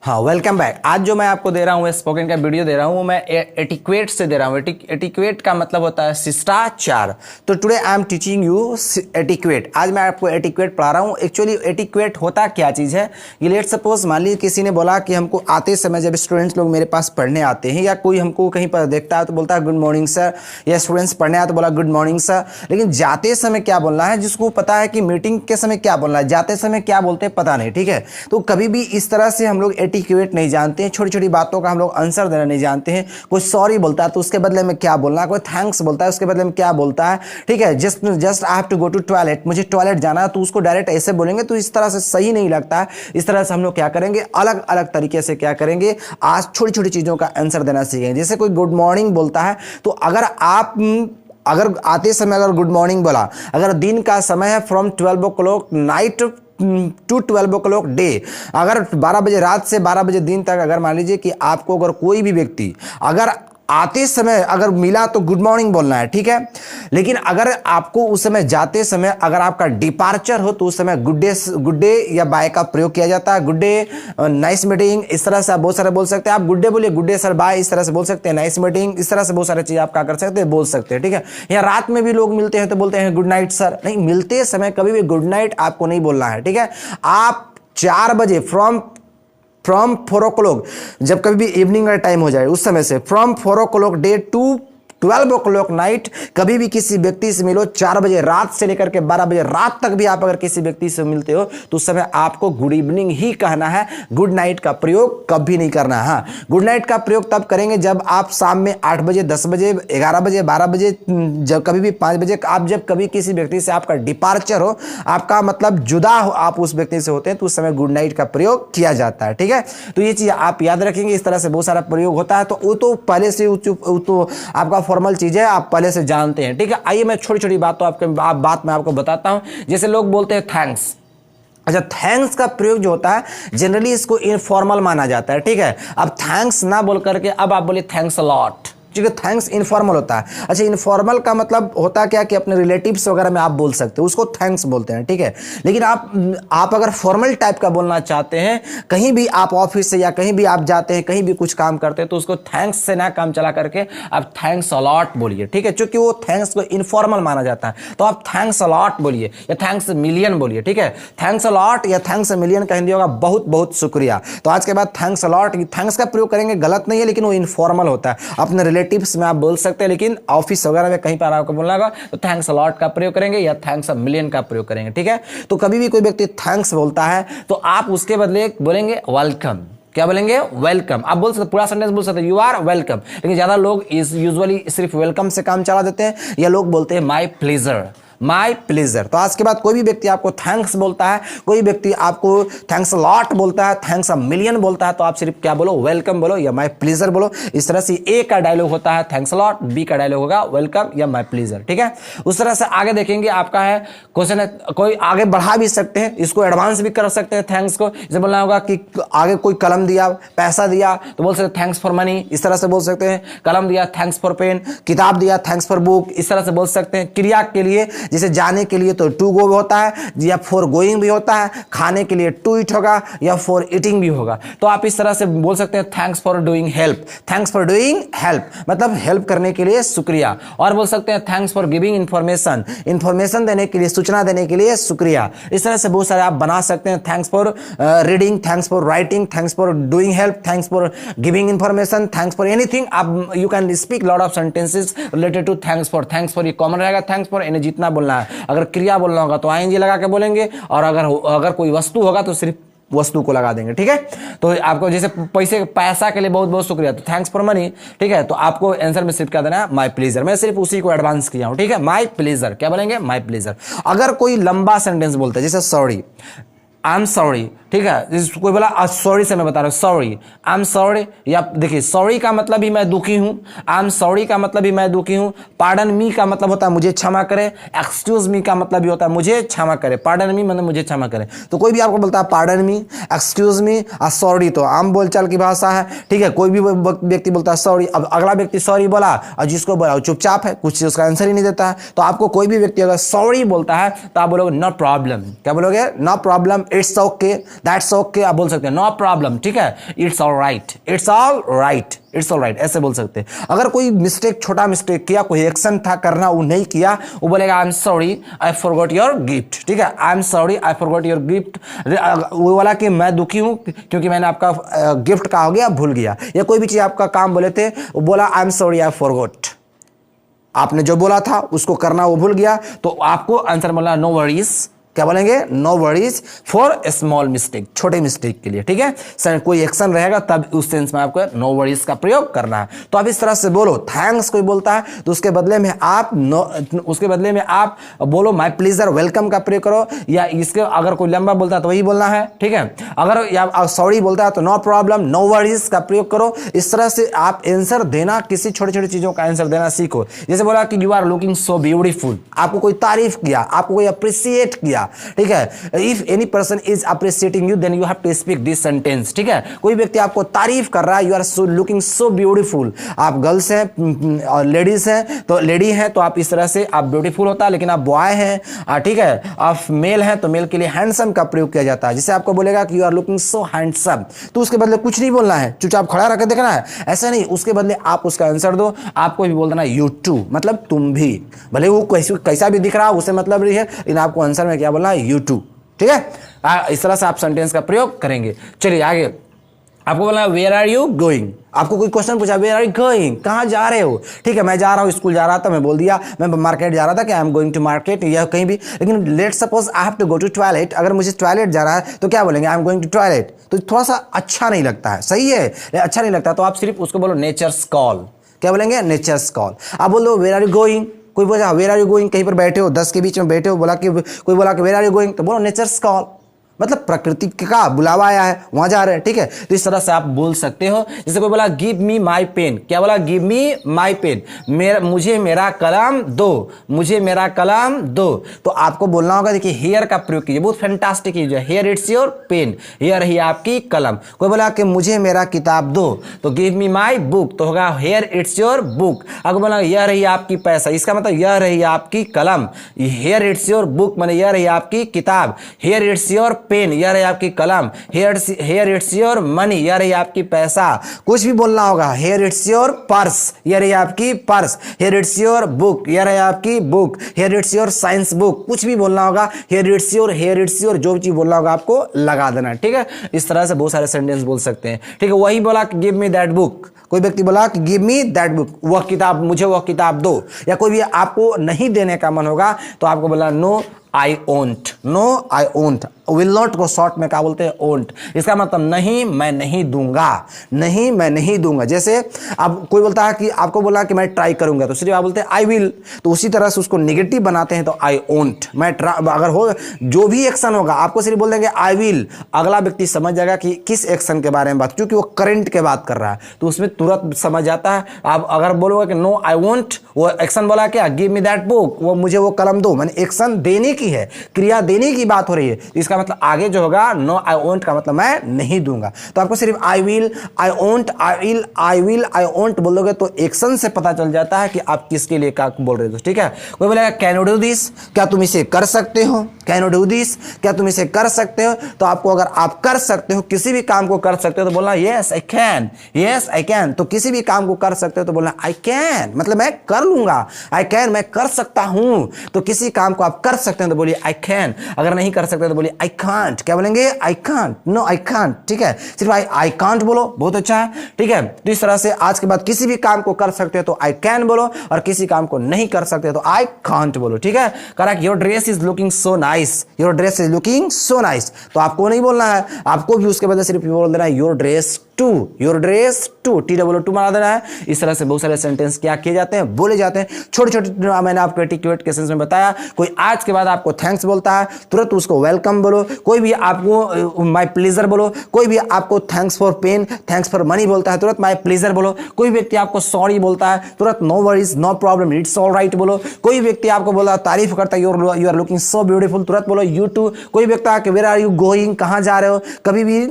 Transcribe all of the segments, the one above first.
हाँ, welcome back. आज जो मैं आपको दे रहा हूँ स्पोकन का वीडियो दे रहा हूँ, मैं एटिक्वेट से दे रहा हूँ। एटिक्वेट का मतलब होता है शिष्टाचार। तो today I am teaching you etiquette. आज मैं आपको एटिक्वेट पढ़ा रहा हूँ। एक्चुअली एटिक्वेट होता क्या चीज़ है, ये लेट सपोज मान लीजिए किसी ने बोला कि हमको आते समय जब स्टूडेंट्स लोग मेरे पास पढ़ने आते हैं या कोई हमको कहीं पर देखता है तो बोलता है गुड मॉर्निंग सर, या स्टूडेंट्स पढ़ने आए तो बोला गुड मॉर्निंग सर। लेकिन जाते समय क्या बोलना है, जिसको पता है कि मीटिंग के समय क्या बोलना है, जाते समय क्या बोलते हैं पता नहीं, ठीक है। तो कभी भी इस तरह से हम लोग एटिक्वेट नहीं जानते हैं, छोटी छोटी बातों का हम लोग आंसर देना नहीं जानते हैं। कोई सॉरी बोलता है तो उसके बदले में क्या बोलना है, कोई थैंक्स बोलता है उसके बदले में क्या बोलता है, ठीक है। Just I have to go to toilet, मुझे टॉयलेट जाना है, तो उसको डायरेक्ट ऐसे बोलेंगे तो इस तरह से सही नहीं लगता है। इस तरह से हम लोग क्या करेंगे, अलग अलग तरीके से क्या करेंगे, आज छोटी छोटी चीज़ों का आंसर देना सीखेंगे। जैसे कोई गुड मॉर्निंग बोलता है तो अगर आते समय अगर गुड मॉर्निंग बोला, अगर दिन का समय है from 12 o'clock night to 12 o'clock day, अगर 12 बजे रात से 12 बजे दिन तक अगर मान लीजिए कि आपको अगर कोई भी व्यक्ति अगर आते समय अगर मिला तो गुड मॉर्निंग बोलना है, ठीक है। लेकिन अगर आपको उस समय जाते समय अगर आपका डिपार्चर हो तो उस समय गुड डे या बाय का प्रयोग किया जाता है। गुड डे, नाइस मीटिंग, इस तरह से आप बहुत सारे बोल सकते हैं। आप गुड डे बोलिए, गुड डे सर बाय, इस तरह से बोल सकते हैं। नाइस मीटिंग, इस तरह से बहुत सारे चीज़ आप क्या कर सकते हैं, बोल सकते हैं, ठीक है। या रात में भी लोग मिलते हैं तो बोलते हैं गुड नाइट सर। नहीं, मिलते समय कभी भी गुड नाइट आपको नहीं बोलना है, ठीक है। आप 4 बजे फ्रॉम 4 o'clock, जब कभी भी इवनिंग का टाइम हो जाए उस समय से from 4 o'clock day to 12 o'clock night कभी भी किसी व्यक्ति से मिलो, 4 बजे रात से लेकर के 12 बजे रात तक भी आप अगर किसी व्यक्ति से मिलते हो तो उस समय आपको गुड इवनिंग ही कहना है, गुड नाइट का प्रयोग कभी नहीं करना है। हाँ, गुड नाइट का प्रयोग तब करेंगे जब आप शाम में 8 बजे, 10 बजे, 11 बजे, 12 बजे, जब कभी भी 5 बजे आप जब कभी किसी व्यक्ति से आपका डिपार्चर हो, आपका मतलब जुदा हो, आप उस व्यक्ति से होते हैं तो उस समय गुड नाइट का प्रयोग किया जाता है, ठीक है। तो ये चीज़ आप याद रखेंगे। इस तरह से बहुत सारा प्रयोग होता है, तो वो तो पहले से तो आपका फॉर्मल चीजें आप पहले से जानते हैं, ठीक है। आइए मैं छोटी छोटी बातों बात मैं आपको बताता हूं। जैसे लोग बोलते हैं थैंक्स। अच्छा, थैंक्स का प्रयोग जो होता है जनरली इसको इनफॉर्मल माना जाता है, ठीक है। अब थैंक्स ना बोल करके अब आप बोलिए थैंक्स अ लॉट, क्योंकि थैंक्स इनफॉर्मल होता है। अच्छा, इनफॉर्मल का मतलब होता क्या कि अपने रिलेटिव्स वगैरह में आप बोल सकते हो, उसको थैंक्स बोलते हैं, ठीक है। लेकिन आप अगर फॉर्मल टाइप का बोलना चाहते हैं, कहीं भी आप ऑफिस से या कहीं भी आप जाते हैं, कहीं भी कुछ काम करते हैं, तो उसको थैंक्स से ना काम चला करके आप थैंक्स अ लॉट बोलिए, ठीक है। क्योंकि वो थैंक्स को इनफॉर्मल माना जाता है, तो आप थैंक्स अ लॉट बोलिए या थैंक्स मिलियन बोलिए, ठीक है। थैंक्स अ लॉट या थैंक्स मिलियन का हिंदी होगा बहुत बहुत शुक्रिया। तो आज के बाद थैंक्स अ लॉट, थैंक्स का प्रयोग करेंगे, गलत नहीं है, लेकिन वो इनफॉर्मल होता है। अपने रिलेटिव्स में आप बोल सकते हैं, लेकिन ऑफिस वगैरह में कहीं पर आपको बोलना होगा तो थैंक्स अ लॉट का प्रयोग करेंगे या थैंक्स अ मिलियन का प्रयोग करेंगे, ठीक है। तो कभी भी कोई व्यक्ति थैंक्स बोलता है तो आप उसके बदले बोलेंगे वेलकम। क्या बोलेंगे? वेलकम। आप बोल सकते, पूरा सेंटेंस बोल सकते, यू आर वेलकम। लेकिन ज्यादा लोग यूजुअली सिर्फ वेलकम से काम चला देते हैं, या लोग बोलते हैं माय प्लेजर, माय प्लेजर। तो आज के बाद कोई भी व्यक्ति आपको थैंक्स बोलता है, कोई व्यक्ति आपको थैंक्स लॉट बोलता है, थैंक्स अ मिलियन बोलता है, तो आप सिर्फ क्या बोलो, वेलकम बोलो या माय प्लेजर बोलो। इस तरह से ए का डायलॉग होता है थैंक्स लॉट, बी का डायलॉग होगा वेलकम या माय प्लेजर, ठीक है। उस तरह से आगे देखेंगे, आपका है क्वेश्चन है, कोई आगे बढ़ा भी सकते हैं, इसको एडवांस भी कर सकते हैं थैंक्स को। जैसे बोलना होगा कि आगे कोई कलम दिया, पैसा दिया, तो बोल सकते थैंक्स फॉर मनी, इस तरह से बोल सकते हैं। कलम दिया, थैंक्स फॉर पेन। किताब दिया, थैंक्स फॉर बुक, इस तरह से बोल सकते हैं। क्रिया के लिए जैसे जाने के लिए तो टू गो होता है, या फॉर गोइंग भी होता है। खाने के लिए टू इट होगा या फॉर ईटिंग भी होगा। तो आप इस तरह से बोल सकते हैं thanks for doing help, thanks for doing help मतलब हेल्प करने के लिए शुक्रिया। और बोल सकते हैं thanks for giving information, information देने के लिए, सूचना देने के लिए शुक्रिया। इस तरह से बहुत सारे आप बना सकते हैं। Thanks for reading, thanks for writing, thanks for doing help, thanks for giving information, thanks for anything. आप you can speak lot of sentences related to thanks for. Thanks for ये कॉमन रहेगा, थैंक्स फॉर यानी जितना बोलना है। अगर क्रिया बोलना होगा तो आईएनजी लगा के बोलेंगे, और अगर कोई वस्तु होगा तो सिर्फ वस्तु को लगा देंगे, ठीक है। तो आपको जैसे पैसा के लिए बहुत बहुत शुक्रिया, तो थैंक्स फॉर मनी, ठीक है। तो आपको आंसर में सिर्फ क्या देना है, माय प्लेजर। मैं सिर्फ उसी को एडवांस किया हूं, ठीक है। माय प्लेजर, क्या बोलेंगे, माय प्लेजर। अगर कोई लंबा सेंटेंस बोलता है, जैसे सॉरी, आई एम सॉरी, ठीक है। कोई बोला सॉरी से मैं बता रहा हूं, सॉरी, आई एम सॉरी। या देखिए, सॉरी का मतलब ही मैं दुखी हूं, आई एम सॉरी का मतलब ही मैं दुखी हूं। पार्डन मी का मतलब होता है मुझे क्षमा करे। एक्सक्यूज मी का मतलब भी होता है मुझे क्षमा करे। पार्डन मी मतलब मुझे क्षमा करे। तो कोई भी आपको बोलता है पार्डन मी, एक्सक्यूज मी और सॉरी, तो आम बोलचाल की भाषा है, ठीक है। कोई भी व्यक्ति बोलता है सॉरी, अब अगला व्यक्ति सॉरी बोला और जिसको बोला चुपचाप है, कुछ उसका आंसर ही नहीं देता है। तो आपको कोई भी व्यक्ति अगर सॉरी बोलता है तो आप बोलोगे नो प्रॉब्लम। क्या बोलोगे? No problem, it's okay, that's okay आप बोल सकते हैं, नो प्रॉब्लम, ठीक है, it's all right, it's all right, it's all right, ऐसे बोल सकते हैं। अगर कोई मिस्टेक, छोटा मिस्टेक किया, कोई एक्शन था करना वो नहीं किया, वो बोलेगा I am sorry I forgot your gift, ठीक है, I am sorry I forgot your gift, वो वाला कि मैं दुखी हूं क्योंकि मैंने आपका गिफ्ट का हो गया भूल गया, या कोई भी चीज आपका काम बोले थे वो बोला I am sorry I forgot, आपने जो बोला था उसको करना वो भूल गया, तो आपको आंसर बोलना नो वरीज, क्या बोलेंगे, no worries for small mistake, छोटे मिस्टेक के लिए, ठीक है। सर कोई एक्शन रहेगा तब उस सेंस में आपको नो वरीज का प्रयोग करना है। तो आप इस तरह से बोलो, थैंक्स कोई बोलता है तो उसके बदले में आप बोलो माय प्लीजर, वेलकम का प्रयोग करो, या इसके अगर कोई लंबा बोलता है तो वही बोलना है, ठीक है। अगर या सॉरी बोलता है तो नो प्रॉब्लम, नो वरीज का प्रयोग करो। इस तरह से आप आंसर देना, किसी छोटी छोटी चीजों का आंसर देना सीखो। जैसे बोला कि you are looking so beautiful, आपको कोई तारीफ किया, आपको कोई अप्रिशिएट किया, ठीक है। If any person is appreciating you then you have to speak this sentence, ठीक है। कोई व्यक्ति आपको तारीफ कर रहा है, you are so looking so beautiful, आप गर्ल्स हैं और लेडीज हैं तो लेडी हैं तो आप इस तरह से आप ब्यूटीफुल होता है, लेकिन आप बॉय हैं, ठीक है, आप मेल हैं तो मेल के लिए हैंडसम का प्रयोग किया जाता है। जिसे आपको बोलेगा कि you are looking so handsome, तो उसके बदले कुछ नहीं बोलना है, चुपचाप खड़ा रख देखना है, ऐसा नहीं, उसके बदले आप उसका आंसर दो। आपको भी बोल देना यू टू, मतलब तुम भी, भले वो कैसा भी दिख रहा हो उसे मतलब नहीं है, लेकिन आपको आंसर में क्या बोलना है, यू टू, ठीक है। इस तरह से आप सेंटेंस का प्रयोग करेंगे। चलिए आगे, आपको बोलना वेयर आर यू गोइंग, आपको कोई क्वेश्चन पूछा वेयर आर यू गोइंग, कहाँ जा रहे हो, ठीक है, मैं जा रहा हूँ, स्कूल जा रहा था, मैं बोल दिया मैं मार्केट जा रहा था कि I am going to market, या कहीं भी। लेकिन let suppose I have to go to toilet, अगर मुझे टॉयलेट जा रहा है तो क्या बोलेंगे, I am going to toilet, तो थोड़ा सा अच्छा नहीं लगता है, सही है, अच्छा नहीं लगता, तो आप सिर्फ उसको बोलो नेचर्स कॉल, क्या बोलेंगे, नेचर्स कॉल। आप बोल दो वेयर आर यू गोइंग, कोई बोला वेयर आर यू गोइंग, कहीं पर बैठे हो 10 के बीच में बैठे हो, बोला कि कोई बोला कि वेयर आर यू गोइंग, तो बोलो नेचर्स कॉल, मतलब प्रकृति का बुलावा आया है, वहां जा रहे हैं, ठीक है। तो इस तरह से आप बोल सकते हो। जैसे कोई बोला गिव मी माई पेन, क्या बोला, गिव मी माई पेन, मुझे मेरा कलम दो, मुझे मेरा कलम दो, तो आपको बोलना होगा, देखिए हेयर का प्रयोग कीजिए, बहुत फैंटास्टिक कीजिए, here it's your pen, here ही आपकी कलम। कोई बोला कि मुझे मेरा किताब दो, तो गिव मी माई बुक, तो होगा हेयर इट्स योर बुक। अगर बोला यह रही आपकी पैसा, इसका मतलब यह रही आपकी कलम, हेयर इट्स योर बुक माने यह रही आपकी किताब, हेयर इट्स योर पेन, यह रही आपकी कलम, हेयर इट्स योर मनी, यह रही आपकी पैसा। कुछ भी बोलना होगा, हेयर इट्स योर पर्स, यह रही आपकी purse, here it's your book, यह रही आपकी book, here it's your science book, कुछ भी बोलना होगा, हेयर इट्स योर, जो चीज बोलना होगा आपको लगा देना, ठीक है। इस तरह से बहुत सारे सेंटेंस बोल सकते हैं, ठीक है। वही बोला कि गिव मी दैट बुक, कोई व्यक्ति बोला कि गिव मी दैट बुक, वह किताब, मुझे वह किताब दो, या कोई भी आपको नहीं देने का मन होगा तो आपको बोला no I won't, no I won't, will not को शॉर्ट में क्या बोलते हैं, ओंट, इसका मतलब नहीं मैं नहीं दूंगा, नहीं मैं नहीं दूंगा। जैसे अब कोई बोलता है कि आपको बोला कि मैं ट्राई करूंगा, तो सिर्फ आप बोलते हैं आई विल, तो उसी तरह से उसको नेगेटिव बनाते हैं, तो आई ओंट, मैं अगर हो जो भी एक्शन होगा आपको सिर्फ बोल देंगे आई विल, अगला व्यक्ति समझ जाएगा कि किस एक्शन के बारे में बात, क्योंकि वो करंट के बात कर रहा है तो उसमें तुरंत समझ जाता है। आप अगर बोलोगे कि नो आई वोंट, वो एक्शन बोला क्या, गिव मी दैट बुक, वो मुझे वो कलम दो, मैंने एक्शन देने की है, क्रिया देने की बात हो रही है, इसका मतलब आगे जो होगा नो आई वोंट का मतलब मैं नहीं दूंगा। तो आपको सिर्फ I will, I won't, I will, I will, I won't बोल दोगे तो एक्शन से पता चल जाता है कि आप किसके लिए क्या बोल रहे हो, ठीक है। कोई बोलेगा कैन यू डू दिस, क्या तुम इसे कर सकते हो, कैन यू डू दिस, क्या तुम इसे कर सकते हो, तो आपको अगर आप कर सकते हो, किसी भी काम को कर सकते हो तो बोलना yes I can, yes I can, तो किसी भी काम को कर सकते हो तो बोलना आई कैन, मतलब मैं कर लूंगा, आई कैन मैं कर सकता हूं, तो किसी काम को आप कर सकते हैं तो बोलिए आई कैन, अगर नहीं कर सकते तो बोलिए आई कांट, क्या बोलेंगे, I can't, no I can't, ठीक है। सिर्फ आई कांट बोलो, बहुत अच्छा है, ठीक है। तो इस तरह से आज के बाद किसी भी काम को कर सकते हो तो आई कैन बोलो, और किसी काम को नहीं कर सकते तो आई कांट बोलो, ठीक है। Correct, your dress is looking so nice, your dress is looking so nice, तो आपको नहीं बोलना है, आपको भी उसके बदले सिर्फ बोल देना है your dress too, your dress too, TWO बना देना है। इस तरह से बहुत सारे सेंटेंस क्या किए जाते हैं, बोले जाते हैं, छोटे छोटे मैंने आपको एटिक्यूट केसेस में बताया। कोई आज के बाद आपको थैंक्स बोलता है तुरंत उसको वेलकम बोलो, कोई भी आपको माय प्लेजर बोलो, कोई भी आपको thanks for pen, thanks for money बोलता है तुरंत माय प्लेजर बोलो, कोई व्यक्ति आपको सॉरी बोलता है तुरंत no worries, no problem, it's all right बोलो, कोई व्यक्ति आपको बोला तारीफ करता है you are looking so beautiful, तुरंत बोलो यू टू, कोई व्यक्ति आके वेयर आर यू गोइंग, कहाँ जा रहे हो, कभी भी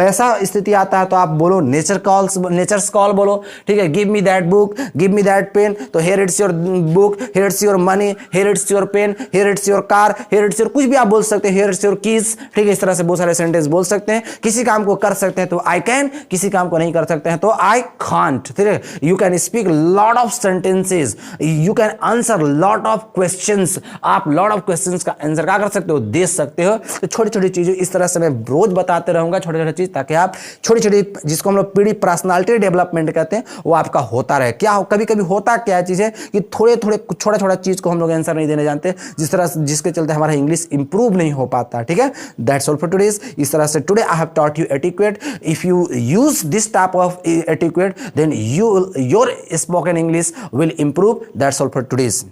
ऐसा स्थिति आता है तो आप बोलो नेचर्स कॉल बोलो, ठीक है, give me that book, give me that pen, तो here it's your book, here it's your money, here it's your pen, here it's your car, here it's your कुछ भी आप बोल सकते हैं, हियर इट्स योर कीज, ठीक है, इस तरह से बहुत सारे सेंटेंस बोल सकते हैं। किसी काम को कर सकते हैं तो आई कैन, किसी काम को नहीं कर सकते हैं तो आई कांट, ठीक है। You can speak lot of sentences, you can answer lot of questions, आप लॉट ऑफ क्वेश्चंस का आंसर क्या कर सकते हो, दे सकते हो। तो छोटी छोटी चीजें इस तरह से मैं रोज बताते रहूंगा, छोटे छोटे चीज, ताकि आप छोटी छोटी, जिसको हम लोग पीडी पर्सनालिटी डेवलपमेंट कहते हैं, वो आपका होता रहे। क्या हो, कभी कभी होता क्या चीज है कि थोड़े थोड़े छोटा छोटा चीज को हम लोग आंसर नहीं देने जानते, जिसके चलते हमारा इंग्लिश इंप्रूव नहीं हो पाता, ठीक है। That's all for today's. इस तरह से today I have taught you etiquette. If you use this type of etiquette, then your spoken English will improve. That's all for today's.